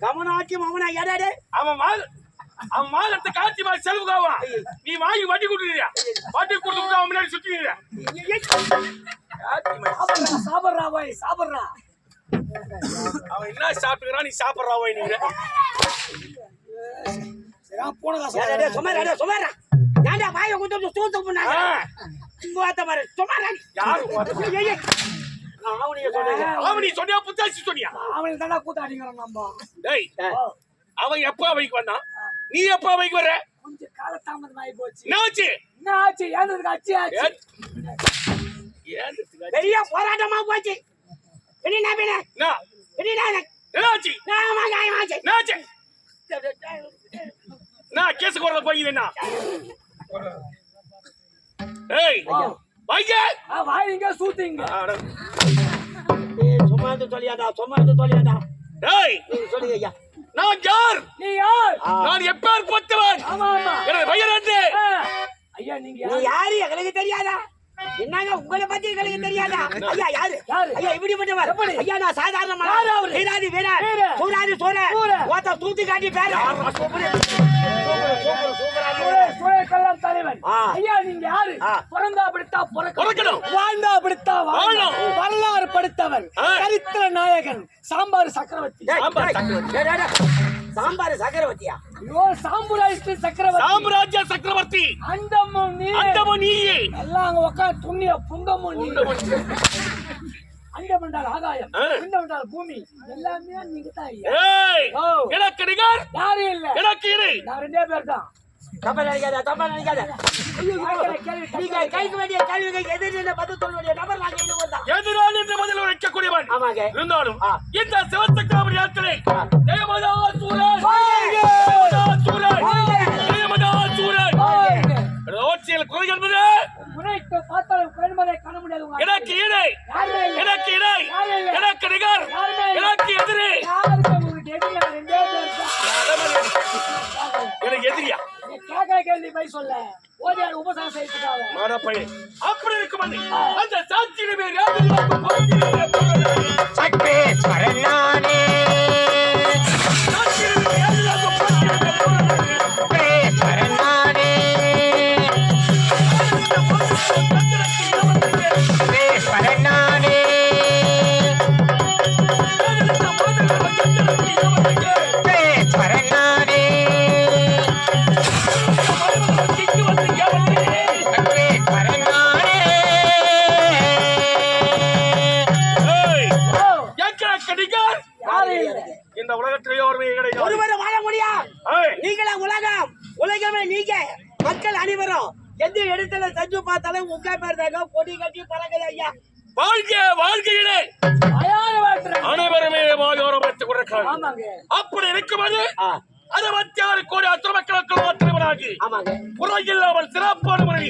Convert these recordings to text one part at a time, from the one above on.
கமனாக்கி மாமனா ஏடாடே அவன் மாதத்தை காட்சி மாதிரி செலவுக்காவா நீ வாங்கி வட்டி கொடுக்குறியா வட்டி கொடுத்து அவன் முன்னாடி சுத்திக்கிற சாப்பிடுறா போய் சாப்பிடுறா அவன் என்ன சாப்பிட்டுக்கிறான் நீ சாப்பிடுறா போய் நீங்க சுமாரா சுமாரா ஏன்டா வாயை குத்து தூத்து பண்ணாங்க சுமாரா யாரு அவனி சொன்னியா புத்தாச்சி சொன்னியா அவனுக்கு தானே கூத்தாடிங்கிறான் நம்ம டேய் அவன் எப்ப அவைக்கு வந்தான் நீ எப்ப அவைக்கு வர கொஞ்சம் காலதாமதம் ஆகி போச்சு என்ன ஆச்சு ஏந்ததுக்கு அச்சு ஆச்சு பெரிய போராட்டமா போச்சு நான் கேஸ் போறத போய் என்ன ஏய் வைங்க வாயிங்க சூத்திங்க டேய் சொல்லுங்க ஐயா நான் யார் நீ யார் நான் எப்பேர் பட்டவன் ஆமா ஆமா எனது பெயர் என்ன ஐயா நீங்க யாரு எங்களுக்கு தெரியாதா என்னங்க உங்களை பத்தி எங்களுக்கு தெரியாதா ஐயா யாரு ஐயா இப்படி பட்டவர் ஐயா நான் சாதாரணமான வீராதி வீரர் சூராதி சூரர் ஓட்ட தூத்தி காட்டி பேரு சூரக்கெல்லாம் தலைவன் ஐயா நீங்க யாரு பிறந்தா படித்தா பிறக்கணும் வாழ்ந்தா படித்தா வாழணும் வரலாறு படுத்தவன் சரித்திர நாயகன் சாம்பார் சக்கரவர்த்தி சாம்பார் சக்கரவர்த்தியா ஐயோ சாம்புராஜ்ய சக்கரவர்த்தி சாம்ராஜ்ய சக்கரவர்த்தி அண்டமோ நீயே எல்லாம் அங்க உட்காந்து துண்ணிய புங்கமோ நீ அண்டமண்டால் ஆகாயம் அண்டமண்டால் பூமி எல்லாமே நீங்க தான் எனக்கு நிகர் யாரும் இல்ல எனக்கு இணை நான் ரெண்டே பேர் தான் தப்பா நினைக்காத நீங்க கைக்கு வேண்டிய கேள்விகள் எதிரில பதில் சொல்ல வேண்டிய நபர் நாங்க என்ன வந்தா எதிரான என்று பதில் வைக்கக்கூடியவன் ஆமாங்க இருந்தாலும் இந்த சிவசக்கரவர்த்தி யாத்திரை தேவதா சூரன் ஓச்சியல் குறை என்பது முனைக்கு பார்த்தாலும் குறைமதை காண முடியாது எனக்கு இணை எனக்கு இணை எனக்கு நிகர் எனக்கு எதிரி எனக்கு எதிரியா கேள்வி போய் சொல்ல ஓடியார் உபசாரம் செய்யறதுக்காக அப்படி இருக்கும் அந்த சாட்சியிலே சக்கரேஸ்வரனானே இந்த உலகத்திலேயே ஒருவரை வாழ முடியாது நீங்களே உலகம் உலகமே நீங்க மக்கள் அனைவரும் எந்த இடத்துல செஞ்சு பார்த்தாலும் உங்க பேர் தாங்க கொடி கட்டி பறக்குது ஐயா வாழ்க வாழ்கையிலே அனைவருமே வாழ்த்து கொடுக்கிறாங்க அப்படி இருக்கும்போது 66 கோடி அத்தனை மக்களுக்கு மாத்திரமாகி புறையில்லாமல் சிறப்பான முறை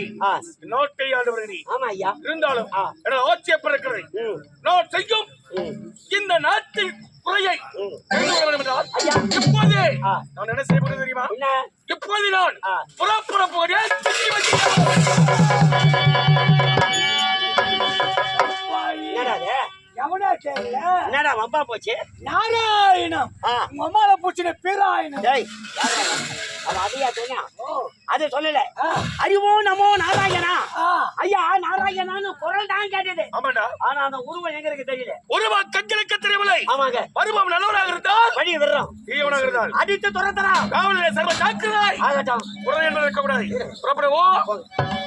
நாட்டை ஆளுவரணி இருந்தாலும் ஆட்சி எப்படி இருக்கிறது நான் செய்யும் இந்த நாட்டில் குறையை இப்போது நான் என்ன செய்ய முடியும் தெரியுமா இப்போது நான் புறப்பட போகிறேன் என்னடா வம்பா போச்சு நாராயணம் அம்மால பூச்சின பேராயணம் அதையா சொன்னா அது சொல்லல அறிவோ நமோ நாராயணா ஐயா நாராயணான்னு குரல் தான் கேட்டது ஆனா அந்த உருவம் எங்க இருக்கு தெரியல உருவம் கண்களுக்கு தெரியவில்லை ஆமாங்க பருவம் நல்லவராக இருந்தால் வழி விடுறோம் தீவனாக இருந்தால் அடித்து துரத்தலாம் காவலிலே சர்வ ஜாக்கிரதை ஆகட்டும் குறை என்பது இருக்கக்கூடாது புறப்படுவோம்